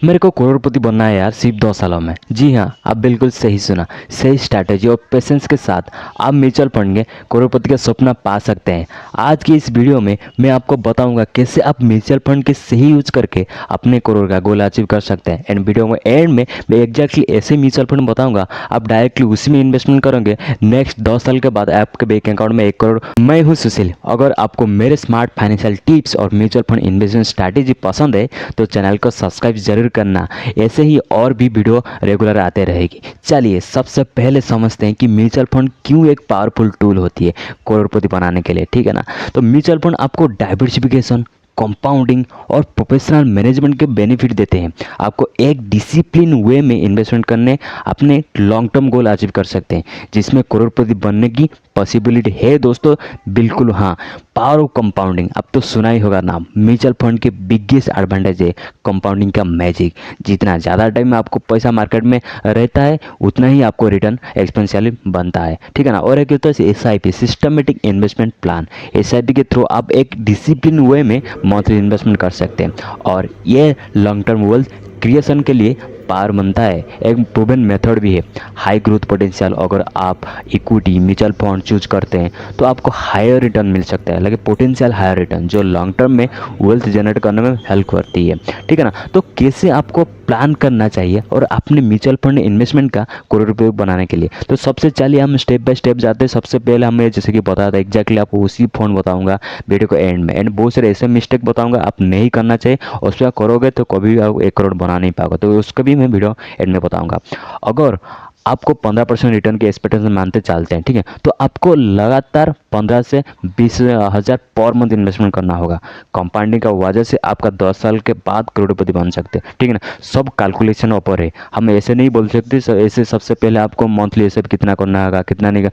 मेरे को करोड़पति बनना है यार सिर्फ 2 सालों में। जी हाँ, आप बिल्कुल सही सुना। सही स्ट्रैटेजी और पेशेंस के साथ आप म्यूचुअल फंड में करोड़पति का सपना पा सकते हैं। आज की इस वीडियो में मैं आपको बताऊंगा कैसे आप म्यूचुअल फंड के सही यूज करके अपने करोड़ का गोल अचीव कर सकते हैं। एंड वीडियो में एंड में मैं एग्जैक्टली ऐसे म्यूचुअल फंड बताऊंगा, आप डायरेक्टली उसी में इन्वेस्टमेंट करेंगे। नेक्स्ट 10 साल के बाद आपके बैंक अकाउंट में 1 करोड़। मैं हूँ सुशील। अगर आपको मेरे स्मार्ट फाइनेंशियल टिप्स और म्यूचुअल फंड इन्वेस्टमेंट स्ट्रैटेजी पसंद है तो चैनल को सब्सक्राइब जरूर करना। ऐसे ही और भी वीडियो रेगुलर आते रहेगी। चलिए सबसे पहले समझते हैं कि म्यूचुअल फंड क्यों एक पावरफुल टूल होती है करोड़पति बनाने के लिए, ठीक है ना। तो म्यूचुअल फंड आपको डाइवर्सिफिकेशन, कंपाउंडिंग और प्रोफेशनल मैनेजमेंट के बेनिफिट देते हैं। आपको एक डिसिप्लिन वे में इन्वेस्टमेंट करने अपने लॉन्ग टर्म गोल अचीव कर सकते हैं, जिसमें करोड़पति बनने की पॉसिबिलिटी है दोस्तों। बिल्कुल हाँ, पावर ऑफ कंपाउंडिंग। अब तो सुना ही होगा नाम। म्यूचुअल फंड के बिगेस्ट एडवांटेज है कंपाउंडिंग का मैजिक। जितना ज़्यादा टाइम में आपको पैसा मार्केट में रहता है उतना ही आपको रिटर्न एक्सपेंशियली बनता है, ठीक है ना। और एक होता है SIP, systematic investment plan. SIP के थ्रू आप एक डिसिप्लिन वे में मंथली इन्वेस्टमेंट कर सकते हैं और ये लॉन्ग टर्म वेल्थ क्रिएशन के लिए पावर बनता है। एक प्रूवन मेथड भी है। हाई ग्रोथ पोटेंशियल, अगर आप इक्विटी म्यूचुअल फंड चूज करते हैं तो आपको हायर रिटर्न मिल सकता है, लेकिन पोटेंशियल हायर रिटर्न जो लॉन्ग टर्म में वेल्थ जनरेट करने में हेल्प करती है, ठीक है ना। तो कैसे आपको प्लान करना चाहिए और अपने म्यूचुअल फंड इन्वेस्टमेंट का करोड़ रुपये बनाने के लिए, तो सबसे चलिए हम स्टेप बाय स्टेप जाते हैं। सबसे पहले हमें जैसे कि बताया था एग्जैक्टली आपको उसी फंड बताऊंगा वीडियो को एंड में। एंड बहुत सारे ऐसे मिस्टेक बताऊंगा आप नहीं करना चाहिए, उस पर करोगे तो कभी भी आप 1 करोड़ बना नहीं पाओगे, तो उसका भी मैं वीडियो एंड में बताऊंगा। अगर आपको 15% रिटर्न की एक्सपेक्टेशन मानते चलते हैं, ठीक है, तो आपको लगातार 15 से 20 हज़ार पर मंथ इन्वेस्टमेंट करना होगा। कंपाउंडिंग का वजह से आपका 10 साल के बाद करोड़पति बन सकते हैं, ठीक है ना। सब कैलकुलेशन ऊपर है, हम ऐसे नहीं बोल सकते ऐसे सबसे पहले आपको मंथली एसआईप कितना करना होगा कितना नहीं।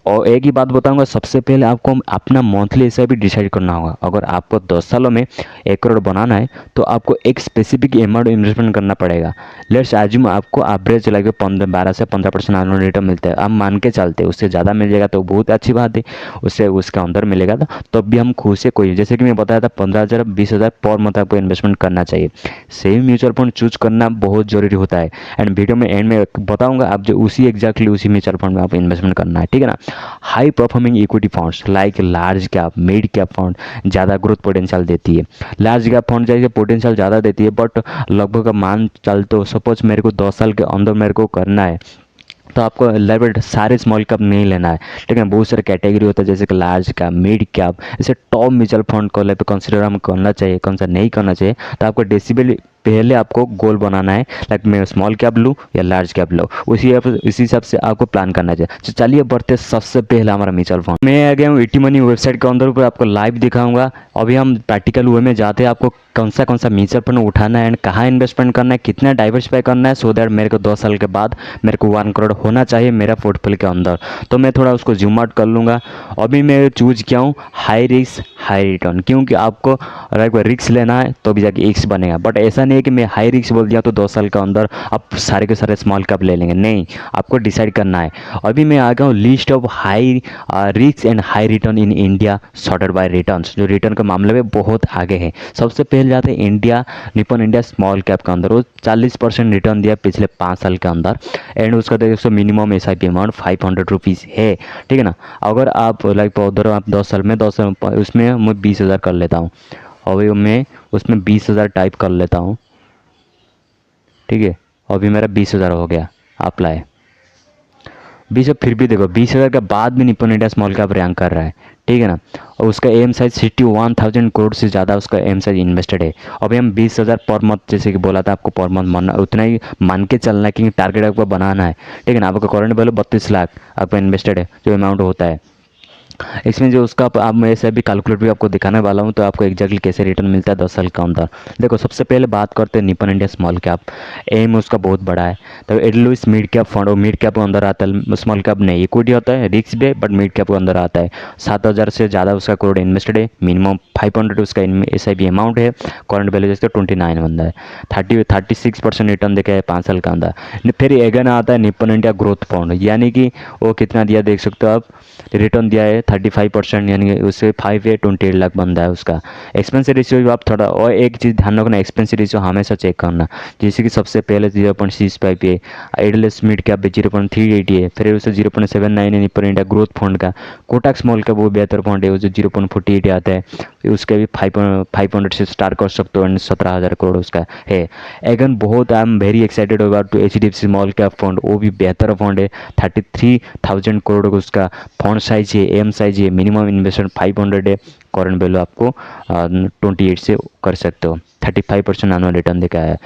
और एक ही बात बताऊंगा, सबसे पहले आपको अपना मंथली एसआईप डिसाइड करना होगा। अगर आपको 10 सालों में 1 करोड़ बनाना है तो आपको एक स्पेसिफिक अमाउंट इन्वेस्टमेंट करना पड़ेगा। लेट्स एज्यूम आपको एवरेज लगे 12 से 15% एनुअल रिटर्न मिलता है, आप मान के चलते उससे ज़्यादा मिल जाएगा तो बहुत अच्छी बात है, उससे उसके अंदर मिलेगा तो भी हम खुद से कोई, जैसे कि मैं बताया था 15,000 20,000 पर मंथ आपको इन्वेस्टमेंट करना चाहिए। सेम म्यूचुअल फंड चूज करना बहुत जरूरी होता है। एंड वीडियो में एंड में बताऊंगा आप जो उसी एग्जैक्टली उसी म्यूचुअल फंड में आप इन्वेस्टमेंट करना है, ठीक है ना। High performing equity funds like large cap mid cap fund ज़्यादा ग्रोथ पोटेंशियल देती है। लार्ज कैप फंड जैसे पोटेंशियल ज़्यादा देती है, बट लगभग मान चल तो सपोज मेरे को 10 साल के अंदर मेरे को करना है तो आपको लगभग सारे स्मॉल कैप नहीं लेना है, ठीक है। बहुत सारे कैटेगरी होता है जैसे कि लार्ज कैप मिड कैप, ऐसे टॉप म्यूचुअल फंड को कंसिडर हम करना चाहिए, कौन सा नहीं करना चाहिए। तो आपको डेसिबल पहले आपको गोल बनाना है, लाइक मैं स्मॉल कैप लूँ या लार्ज कैप लूँ, उसी हिसाब से आपको प्लान करना चाहिए। तो चलिए बढ़ते सबसे पहले हमारा म्यूचुअल फंड। मैं आ गया हूँ इटी मनी वेबसाइट के अंदर पर आपको लाइव दिखाऊंगा। अभी हम प्रैक्टिकल वे में जाते हैं, आपको कौन सा म्यूचुअल फंड उठाना है एंड कहाँ इन्वेस्टमेंट करना है, कितना डाइवर्सिफाई करना है, सो दैट मेरे को 2 साल के बाद मेरे को 1 करोड़ होना चाहिए मेरा पोर्टफोलियो के अंदर। तो मैं थोड़ा उसको जूम आउट कर लूँगा। अभी मैं चूज किया हूँ हाई रिस्क हाई रिटर्न, क्योंकि आपको रिस्क लेना है तो भी जाके एक्स बनेगा। बट ऐसा नहीं है कि मैं हाई रिस्क बोल दिया तो 2 साल के अंदर आप सारे के सारे स्मॉल कैप ले लेंगे, नहीं, आपको डिसाइड करना है। अभी मैं आ गया हूँ list of high risk and high return in India sorted by returns, जो रिटर्न के मामले में बहुत आगे है। सबसे पहले जाते हैं India, Nippon India small cap के अंदर, वो 40% रिटर्न दिया पिछले 5 साल के अंदर। एंड उसका देखो मिनिमम SIP अमाउंट 500 रुपीज़ है, ठीक है ना। अगर आप लाइक उधर आप 10 साल में उसमें मैं 20,000 कर लेता हूँ। अभी मैं उसमें 20,000 टाइप कर लेता हूँ, ठीक है। अभी मेरा 20,000 हो गया अप्लाई। 20, फिर भी देखो 20,000 के बाद भी Nippon India small cap rank कर रहा है, ठीक है ना। और उसका एम साइज 61,000 करोड़ से ज़्यादा उसका एम साइज इन्वेस्टेड है। अभी हम 20,000 पर मंथ, जैसे कि बोला था आपको पर मंथ मानना, उतना ही मान के चलना है, क्योंकि टारगेट आपको बनाना है, ठीक है ना। आपका करंट वैल्यू 32 लाख आपका इन्वेस्टेड है, जो अमाउंट होता है इसमें जो उसका अब मैं ऐसे भी कैलकुलेट भी आपको दिखाने वाला हूँ, तो आपको एग्जैक्टली कैसे रिटर्न मिलता है 10 साल के अंदर। देखो सबसे पहले बात करते हैं निपन इंडिया स्मॉल कैप। एम उसका बहुत बड़ा है, तो एडलुइस मिड कैप फंड, और मिड कैप के अंदर आता है, स्मॉल कैप नहीं, इक्विटी होता है रिस्क भी, बट मिड कैप के अंदर आता है। 7,000 से ज़्यादा उसका करोड़ इन्वेस्टेड है, मिनिमम 500 उसका SIP अमाउंट है, करंट वैल्यू इसका 29 बनता है, 36% रिटर्न देखा है 5 साल के अंदर। फिर अगेन आता है निपन इंडिया ग्रोथ फंड, यानी कि वो कितना दिया देख सकते हो आप, रिटर्न दिया है 35% यानी कि उससे 5 या 28 लाख बनता है उसका। एक्सपेंस रेशियो भी आप थोड़ा और एक चीज़ ध्यान रखना, एक्सपेंस रेशियो हमेशा चेक करना। जैसे कि सबसे पहले 0.65 है, एडलेस मिड कैप 0.380 है, फिर उसे 0.79 है निपर इंडिया ग्रोथ फंड का। कोटक स्मॉल कैप वो बेहतर फंड है, वो जो 0.48 आता है, उसके भी 500 से स्टार्ट कर सकते हो एंड 17,000 करोड़ उसका है। अगेन बहुत I am very excited about to HDFC small cap fund, वो भी बेहतर फंड है। 33,000 करोड़ का उसका फंड साइज है, एम साइज है, मिनिमम इन्वेस्टमेंट 500 है, करंट वैल्यू आपको 28 से कर सकते हो। 35% एनुअल रिटर्न देखा है।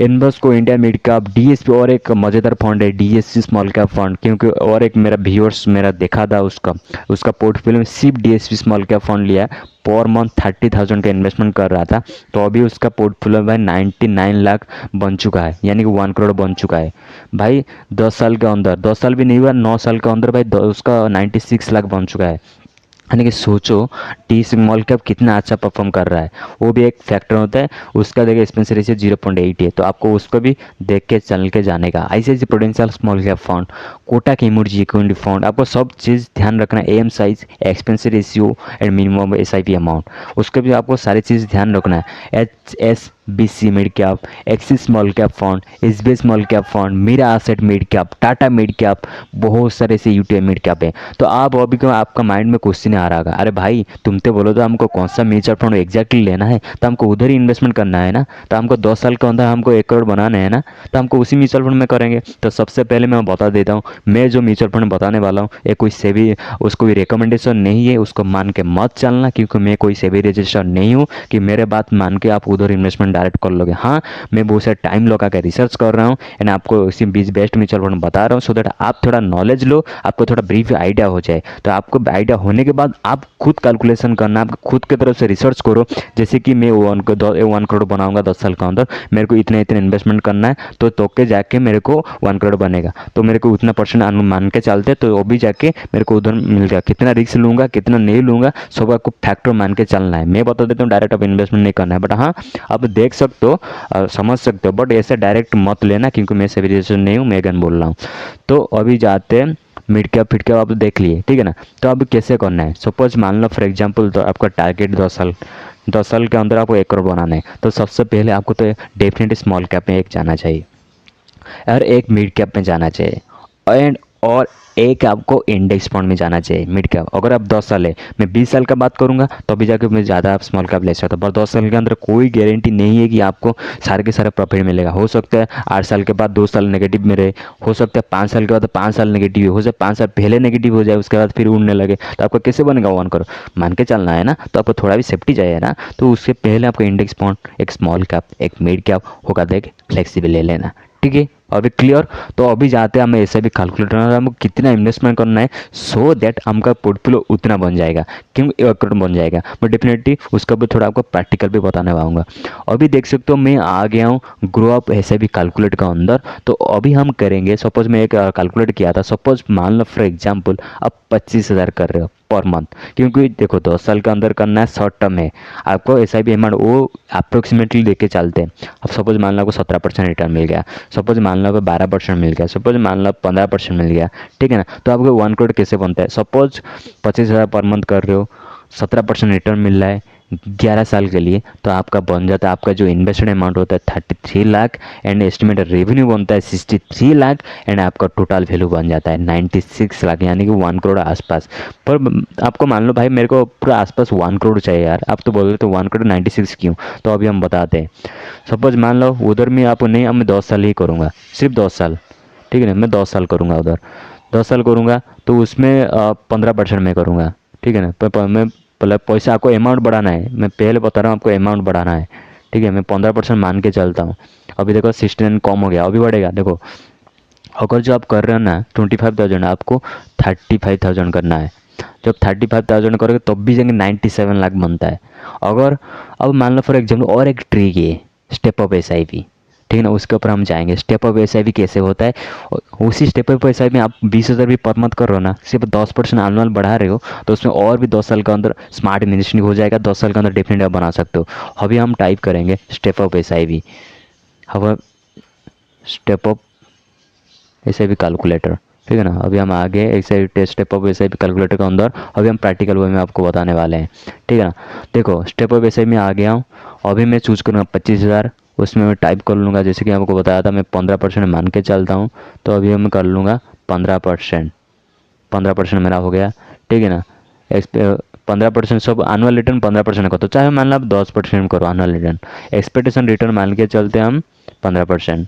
Invesco India mid cap DSP और एक मज़ेदार फंड है DSC स्मॉल कैप फंड, क्योंकि और एक मेरा व्यूअर्स मेरा देखा था उसका पोर्टफोलियो में सिर्फ DSP स्मॉल कैप फंड लिया है, पर मंथ 30,000 का इन्वेस्टमेंट कर रहा था, तो अभी उसका पोर्टफोलियो भाई 99 लाख बन चुका है, यानी कि 1 करोड़ बन चुका है भाई 10 साल के अंदर। 10 साल भी नहीं हुआ, 9 साल के अंदर भाई उसका 96 लाख बन चुका है। यानी कि सोचो टी स्मॉल कैप कितना अच्छा परफॉर्म कर रहा है, वो भी एक फैक्टर होता है। उसका देखिए एक्सपेंस रेशियो 0.8 है, तो आपको उसको भी देख के चल के जाने का। ICICI Prudential small cap fund, Kotak emerging equity fund, आपको सब चीज़ ध्यान रखना, एम size, expense ratio and minimum SIP amount, उसके भी आपको सारी चीज़ ध्यान रखना है। HSBC mid cap, Axis small cap fund, SBI small cap fund, Mirae Asset mid cap, Tata mid cap, बहुत सारे ऐसे UTI मिड कैप है। तो आप अभी को आपका माइंड में क्वेश्चन आ रहा है, अरे भाई तुम तो बोलो तो हमको कौन सा म्यूचुअल फंड एग्जैक्टली लेना है, तो हमको उधर ही इन्वेस्टमेंट करना है ना, तो हमको 10 साल के अंदर हमको 1 करोड़ बनाना है ना, तो हमको उसी म्यूचुअल फंड में करेंगे। तो सबसे पहले मैं बता देता हूँ, मैं जो म्यूचुअल फंड बताने वाला हूँ ये कोई सेबी उसको भी रिकमेंडेशन नहीं है, उसको मान के मत चलना, क्योंकि मैं कोई सेबी रजिस्टर नहीं हूँ कि मेरे बात मान के आप उधर इन्वेस्टमेंट डायरेक्ट कर लोगे। हाँ, मैं बहुत सारा टाइम लगा के रिसर्च कर रहा हूँ एंड आपको इसी बीच बेस्ट म्यूचुअल फंड बता रहा हूँ, सो दैट आप थोड़ा नॉलेज लो, आपको थोड़ा ब्रीफ आइडिया हो जाए। तो आपको आइडिया होने के बाद आप खुद कैलकुलेशन करना, आप खुद की तरफ से रिसर्च करो। जैसे कि मैं 1 करोड़ बनाऊंगा 10 साल के अंदर, मेरे को इतने इतने इन्वेस्टमेंट करना है, तो के जाके मेरे को 1 करोड़ बनेगा, तो मेरे को उतना % मान के चलते, तो वो भी जाके मेरे को उधर मिल गया। कितना रिस्क लूँगा कितना नहीं लूँगा सब आपको फैक्टर मान के चलना है। मैं बता देता हूँ डायरेक्ट आप इन्वेस्टमेंट नहीं करना है, बट हाँ आप देख सकते हो, समझ सकते हो, बट ऐसे डायरेक्ट मत लेना, क्योंकि मैं सेबी रजिस्टर नहीं हूँ, मैं अगेन बोल रहा हूँ। तो अभी जाते हैं मिड कैप फिट कैप आप देख लिए, ठीक है ना। तो अब कैसे करना है, सपोज मान लो फॉर एग्जांपल तो आपका टारगेट 10 साल के अंदर आपको 1 करोड़ बनाना है, तो सबसे पहले आपको तो डेफिनेटली स्मॉल कैप में एक जाना चाहिए और एक मिड कैप में जाना चाहिए और एक आपको इंडेक्स फंड में जाना चाहिए मिड कैप। अगर आप 10 साल है, मैं 20 साल का बात करूंगा तो अभी जाकर मैं ज़्यादा आप स्मॉल कैप ले सकते हो, पर 10 साल के अंदर कोई गारंटी नहीं है कि आपको सारे के सारे प्रॉफिट मिलेगा। हो सकता है 8 साल के बाद 2 साल नेगेटिव में रहे, हो सकता है 5 साल के बाद 5 साल नेगेटिव हो जाए, 5 साल पहले नेगेटिव हो जाए, उसके बाद फिर उड़ने लगे, तो आपको कैसे बनेगा 1 करोड़, मान के चलना है ना। तो आपको थोड़ा भी सेफ्टी चाहिए ना, तो उसके पहले आपको इंडेक्स फंड, एक स्मॉल कैप, एक मिड कैप होगा, देख फ्लेक्सिबल ले लेना, ठीक है। अभी क्लियर। तो अभी जाते हैं हमें ऐसे भी कैलकुलेटर हमको कितना इन्वेस्टमेंट करना है, सो दैट हमका पोर्टफोलियो उतना बन जाएगा, क्यों 1 करोड़ बन जाएगा। मैं डेफिनेटली उसका भी थोड़ा आपको प्रैक्टिकल भी बताने पाऊंगा। अभी देख सकते हो मैं आ गया हूँ ग्रो अप ऐसे भी कैलकुलेट का अंदर। तो अभी हम करेंगे, सपोज मैं एक कैलकुलेट किया था, सपोज मान लो फॉर एग्जाम्पल आप 25,000 कर रहे हो पर मंथ, क्योंकि देखो 10 साल के अंदर करना है, शॉर्ट टर्म है, आपको ऐसा भी अमाउंट वो अप्रोक्सीमेटली लेके चलते हैं। अब सपोज मान लो आपको 17% रिटर्न मिल गया, सपोज मान लो आपको 12% मिल गया, सपोज मान लो 15% मिल गया, ठीक है ना। तो आपको 1 करोड़ कैसे बनता है, सपोज 25,000 पर मंथ कर रहे हो, 17% रिटर्न मिल रहा है 11 साल के लिए, तो आपका बन जाता है, आपका जो इन्वेस्टेड अमाउंट होता है 33 लाख एंड एस्टिमेटेड रेवेन्यू बनता है 63 लाख एंड आपका टोटल वैल्यू बन जाता है 96 लाख, यानी कि 1 करोड़ आसपास। पर आपको मान लो भाई मेरे को पूरा आसपास 1 करोड़ चाहिए यार, आप तो बोल रहे तो 1 करोड़ 96 क्यों, तो अभी हम बताते हैं। सपोज मान लो उधर में आपको नहीं, अब मैं 10 साल ही करूँगा, सिर्फ 10 साल, ठीक है ना, मैं 10 साल करूँगा उधर, 10 साल करूँगा तो उसमें 15% मैं करूँगा, ठीक है ना। मैं मतलब पैसा आपको अमाउंट बढ़ाना है, मैं पहले बता रहा हूँ आपको अमाउंट बढ़ाना है, ठीक है। मैं 15% मान के चलता हूँ। अभी देखो 16 कम हो गया, अभी बढ़ेगा। देखो अगर जो आप कर रहे हो ना 25,000, आपको 35,000 करना है। जब 35,000 करोगे तब भी जाएंगे 97 लाख बनता है। अगर अब मान लो फॉर एग्जाम्पल और एक ट्रिक है स्टेप अप SIP, ठीक है ना, उसके ऊपर हम जाएंगे। स्टेप अप SIP कैसे होता है, उसी स्टेप अप SIP में आप 20,000 भी पर मंथ कर रहे हो ना, सिर्फ 10% एनुअल बढ़ा रहे हो, तो उसमें और भी 10 साल के अंदर स्मार्ट इन्वेस्टिंग हो जाएगा, 10 साल के अंदर डेफिनेटली आप बना सकते हो। अभी हम टाइप करेंगे स्टेप अप SIP, अब स्टेप अप SIP कैलकुलेटर, ठीक है ना। अभी हम आगे ऐसे test step of S I P calculator के अंदर अभी हम प्रैक्टिकल वे में आपको बताने वाले हैं। ठीक है ना। देखो स्टेप ऑफ एस आई में आ गया हूँ। अभी मैं चूज़ करूँगा 25,000, उसमें मैं टाइप कर लूँगा, जैसे कि आपको बताया था मैं 15% मान के चलता हूँ, तो अभी मैं कर लूँगा 15%। 15% मेरा हो गया। ठीक है ना। 15% सब एनुअल रिटर्न 15% का, तो चाहे मान लो आप 10% करो एनुअल रिटर्न, एक्सपेक्टेशन रिटर्न मान के चलते हैं हम 15%।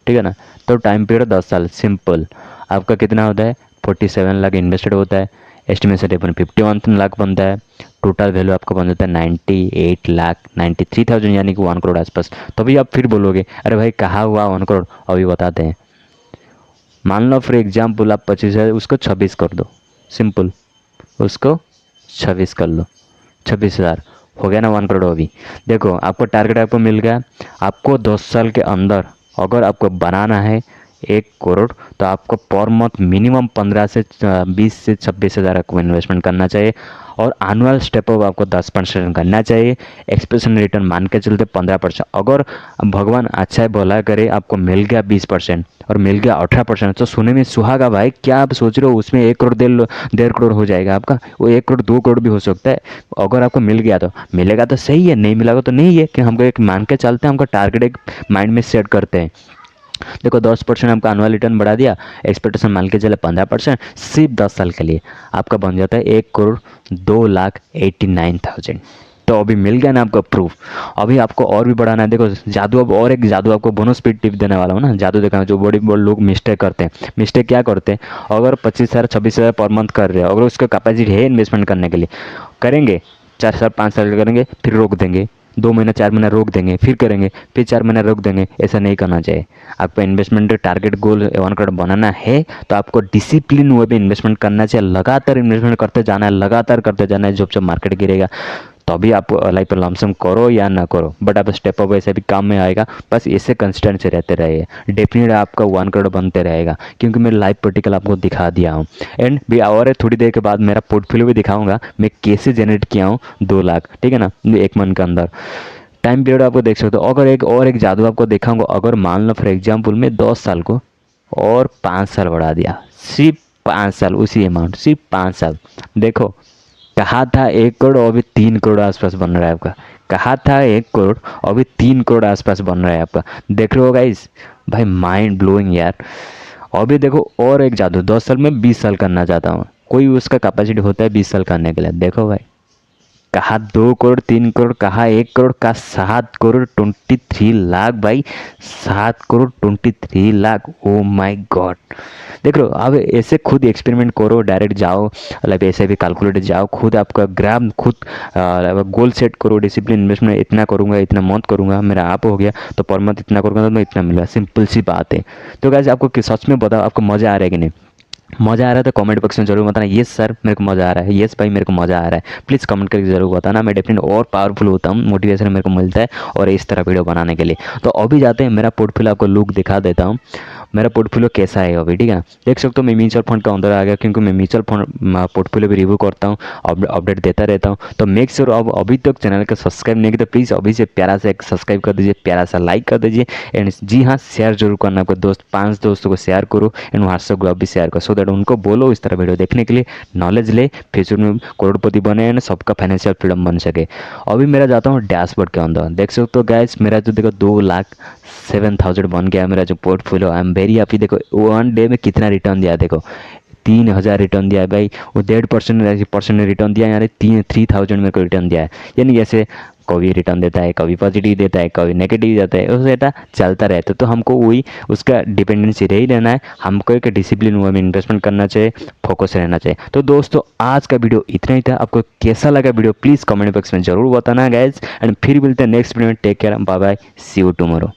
ठीक है ना। तो टाइम पीरियड 10 साल, सिंपल। आपका कितना होता है 47 लाख इन्वेस्टेड होता है, एस्टिमेशन रिटर्न 51 लाख बनता है, टोटल वैल्यू आपका बन जाता है 98 लाख 93,000 यानी कि 1 करोड़ आसपास। तो अभी आप फिर बोलोगे अरे भाई कहाँ हुआ 1 करोड़, अभी बताते हैं। मान लो फॉर एग्जाम्पल आप 25,000 उसको 26 कर दो, सिंपल, उसको 26 कर लो, 26,000 हो गया ना 1 करोड़। अभी देखो आपको टारगेट आपको मिल गया। आपको 10 साल के अंदर अगर आपको बनाना है 1 करोड़, तो आपको पर मंथ मिनिमम 15 से 20 से 26,000 आपको इन्वेस्टमेंट करना चाहिए, और एनुअल स्टेप अप आपको 10% करना चाहिए। एक्सपेक्टेशन रिटर्न मान के चलते 15%। अगर भगवान अच्छा है भला करे आपको मिल गया 20% और मिल गया 18%, तो सुने में सुहागा भाई। क्या आप सोच रहे हो उसमें 1 करोड़ 1.5 करोड़ हो जाएगा आपका, वो 1 करोड़ 2 करोड़ भी हो सकता है। अगर आपको मिल गया तो मिलेगा तो सही है, नहीं मिलेगा तो नहीं है, कि हमको एक मान के चलते हैं, हमको टारगेट एक माइंड में सेट करते हैं। देखो 10% आपका एनुअल रिटर्न बढ़ा दिया, एक्सपेक्टेशन मान के चले 15%, सिर्फ 10 साल के लिए आपका बन जाता है 1 करोड़ 2,89,000। तो अभी मिल गया ना आपका प्रूफ। अभी आपको और भी बढ़ाना है। देखो जादू, अब और एक जादू आपको बोनस स्पीड टिप देने वाला हूँ ना, जादू देखा जो बड़े बड़े लोग मिस्टेक करते हैं। मिस्टेक क्या करते हैं, अगर 25,000 26,000 पर मंथ कर रहे हो, अगर उसका कैपेसिटी है इन्वेस्टमेंट करने के लिए, करेंगे 4 साल 5 साल करेंगे, फिर रोक देंगे, 2 महीना 4 महीना रोक देंगे, फिर करेंगे, फिर 4 महीना रोक देंगे। ऐसा नहीं करना चाहिए। आपको इन्वेस्टमेंट टारगेट गोल 1 करोड़ बनाना है तो आपको डिसिप्लिन वे में इन्वेस्टमेंट करना चाहिए, लगातार इन्वेस्टमेंट करते जाना है, लगातार करते जाना है। जब जब मार्केट गिरेगा तो अभी आप लाइफ पर लमसम करो या ना करो, बट आप स्टेप अप ऐसे भी काम में आएगा। बस इससे कंसिस्टेंट से रहते रहिए, डेफिनेटली आपका 1 करोड़ बनते रहेगा, क्योंकि मैं लाइव प्रैक्टिकल आपको दिखा दिया हूँ। एंड भी और थोड़ी देर के बाद मेरा पोर्टफोलियो भी दिखाऊंगा, मैं कैसे जनरेट किया हूँ 2 लाख। ठीक है ना, 1 मंथ के अंदर टाइम पीरियड आपको देख सकते हो। अगर एक जादू आपको दिखाऊंगा, अगर मान लो फॉर एग्जाम्पल मैं 10 साल को और 5 साल बढ़ा दिया, सिर्फ 5 साल, उसी अमाउंट सिर्फ 5 साल। देखो कहा था 1 करोड़, अभी 3 करोड़ आसपास बन रहा है आपका। कहा था 1 करोड़, अभी 3 करोड़ आसपास बन रहा है आपका। देख रहे हो गाइस, भाई माइंड ब्लोइंग यार। अभी देखो और एक जादू, 10 साल में 20 साल करना चाहता हूँ, कोई उसका कैपेसिटी होता है 20 साल करने के लिए। देखो भाई, कहा 2 करोड़ 3 करोड़, कहा 1 करोड़, का 7 करोड़ 23 लाख भाई, 7 crore 23 lakh. Oh my God. देख लो, अब ऐसे खुद एक्सपेरिमेंट करो, डायरेक्ट जाओ, मतलब ऐसे भी कैलकुलेटर जाओ, खुद आपका ग्राफ खुद गोल सेट करो, डिसिप्लिन इन्वेस्टमेंट इतना करूँगा, इतना मंथ करूँगा, मेरा आप हो गया तो पर मंथ इतना करूँगा तो मैं इतना मिलेगा। सिंपल सी बात है। तो गाइस आपको सच में बताओ, आपको मज़ा आ रहा है कि नहीं? मज़ा आ रहा है तो कमेंट बॉक्स में जरूर बताना, यस सर मेरे को मज़ा आ रहा है, यस भाई मेरे को मज़ा आ रहा है। प्लीज़ कमेंट करके जरूर बताना, मैं डेफिनेट और पावरफुल होता हूँ, मोटिवेशन मेरे को मिलता है और इस तरह वीडियो बनाने के लिए। तो अभी जाते हैं, मेरा पोर्टफोलियो आपको लुक दिखा देता हूँ, मेरा पोर्टफोलियो कैसा है अभी। ठीक है, देख सकते हो मैं म्यूचुअल फंड का अंदर आ गया, क्योंकि मैं म्यूचुअल फंड पोर्टफोलियो भी रिव्यू करता हूँ, अपडेट देता रहता हूँ। तो मेक श्योर अब अभी तक चैनल को सब्सक्राइब नहीं किया तो प्लीज़ अभी से प्यारा सा एक सब्सक्राइब कर दीजिए, प्यारा सा लाइक कर दीजिए। एंड जी हाँ, शेयर जरूर करना, आपको 5 दोस्तों को शेयर करो, एंड व्हाट्सएप ग्रुप भी शेयर करो, सो दैट उनको बोलो इस तरह वीडियो देखने के लिए, नॉलेज ले, फ्यूचर में करोड़पति बने एंड सबका फाइनेंशियल फ्रीडम बन सके। अभी मेरा जाता हूँ डैशबोर्ड के अंदर, देख सकते हो गाइस मेरा जो देखो 2,07,000 बन गया मेरा जो portfolio. I am very happy. देखो 1 डे में कितना रिटर्न दिया, देखो 3,000 रिटर्न दिया है भाई, वो 1.5% रिटर्न दिया है, यानी 3,000 मेरे को रिटर्न दिया है। यानी जैसे कभी रिटर्न देता है, कभी पॉजिटिव देता है, कभी नेगेटिव देता है, उस डेटा चलता रहता है। तो हमको वही उसका डिपेंडेंसी रही लेना है, हमको एक डिसिप्लिन वे में इन्वेस्टमेंट करना चाहिए, फोकस रहना चाहिए। तो दोस्तों आज का वीडियो इतना ही था, आपको कैसा लगा वीडियो प्लीज़ कमेंट बॉक्स में जरूर बताना गाइज, एंड फिर मिलते हैं नेक्स्ट वीडियो में। Take care, bye bye, see you tomorrow.